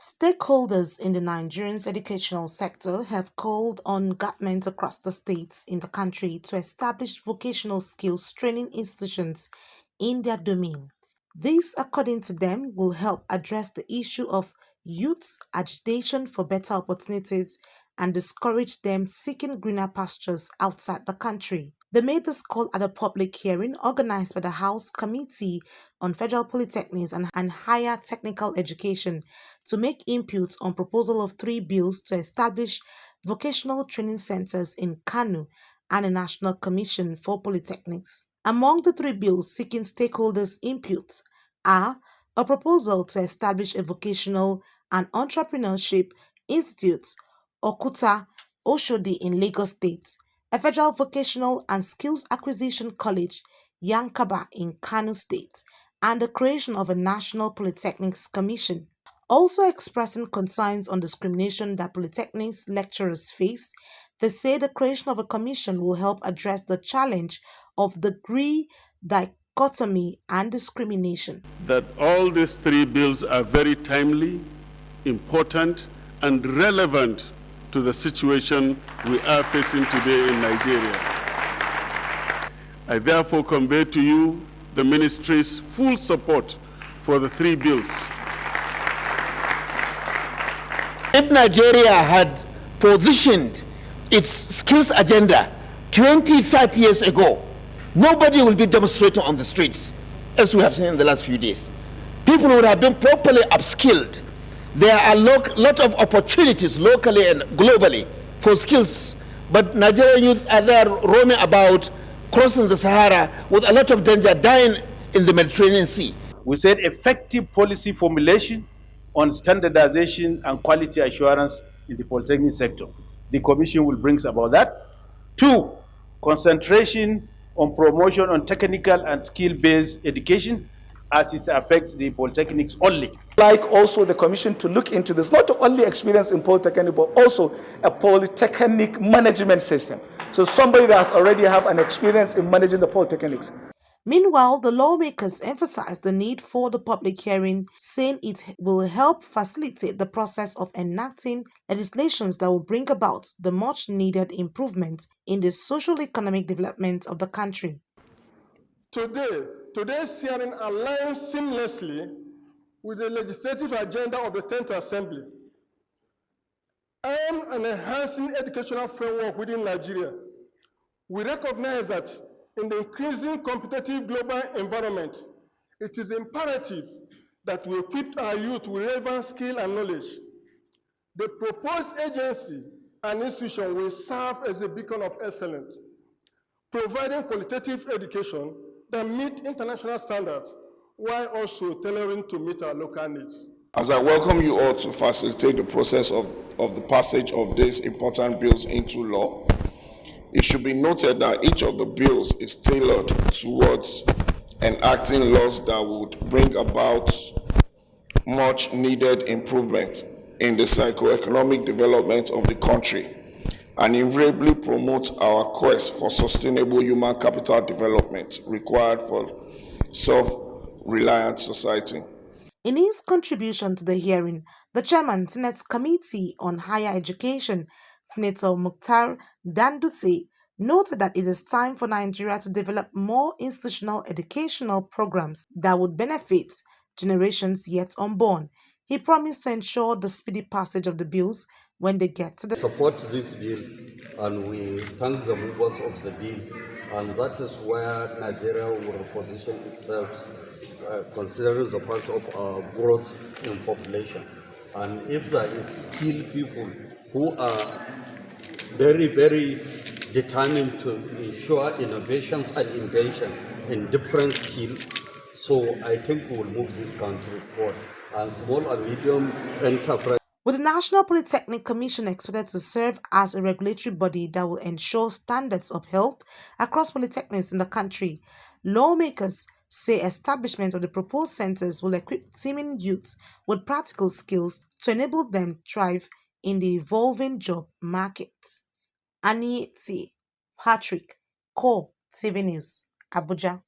Stakeholders in the Nigerian educational sector have called on governments across the states in the country to establish vocational skills training institutions in their domain. This, according to them, will help address the issue of youth's agitation for better opportunities and discourage them seeking greener pastures outside the country. They made this call at a public hearing organized by the House Committee on Federal Polytechnics and Higher Technical Education to make input on proposal of three bills to establish vocational training centers in Kano and a National Commission for Polytechnics. Among the three bills seeking stakeholders' input are a proposal to establish a vocational and entrepreneurship institute, Okuta, Oshodi in Lagos State, a federal vocational and skills acquisition college, Yankaba in Kano State, and the creation of a National Polytechnics Commission. Also expressing concerns on discrimination that polytechnics lecturers face, they say the creation of a commission will help address the challenge of degree dichotomy and discrimination. That all these three bills are very timely, important, and relevant to the situation we are facing today in Nigeria. I therefore convey to you the ministry's full support for the three bills. If Nigeria had positioned its skills agenda 20, 30 years ago, nobody will be demonstrating on the streets, as we have seen in the last few days. People would have been properly upskilled. There are a lot of opportunities locally and globally for skills, but Nigerian youth are there roaming about, crossing the Sahara with a lot of danger, dying in the Mediterranean Sea. We said effective policy formulation on standardization and quality assurance in the polytechnic sector. The Commission will bring about that. 2, concentration on promotion on technical and skill-based education as it affects the polytechnics only. Like also the Commission to look into this, not only experience in polytechnic, but also a polytechnic management system. So somebody that has already have an experience in managing the polytechnics. Meanwhile, the lawmakers emphasized the need for the public hearing, saying it will help facilitate the process of enacting legislations that will bring about the much-needed improvement in the socio-economic development of the country. Today's hearing aligns seamlessly with the legislative agenda of the 10th Assembly, aimed at enhancing educational framework within Nigeria. We recognize that in the increasing competitive global environment, it is imperative that we equip our youth with relevant skill and knowledge. The proposed agency and institution will serve as a beacon of excellence, providing qualitative education that meet international standards while also tailoring to meet our local needs. As I welcome you all to facilitate the process of the passage of these important bills into law, it should be noted that each of the bills is tailored towards enacting laws that would bring about much needed improvement in the socio-economic development of the country and invariably promote our quest for sustainable human capital development required for self-reliant society. In his contribution to the hearing, the chairman, Senate Committee on Higher Education, Senator Mukhtar Danduse, noted that it is time for Nigeria to develop more institutional educational programs that would benefit generations yet unborn. He promised to ensure the speedy passage of the bills when they get to the support this bill, and we thank the movers of the bill, and that is where Nigeria will position itself considering the part of our growth in population. And if there is skilled people who are very, very determined to ensure innovations and invention in different skills, so I think we will move this country forward. And small and medium enterprise. With the National Polytechnic Commission expected to serve as a regulatory body that will ensure standards of health across polytechnics in the country, lawmakers say establishment of the proposed centers will equip teeming youths with practical skills to enable them to thrive in the evolving job market. Annie T. Patrick, Core TV News, Abuja.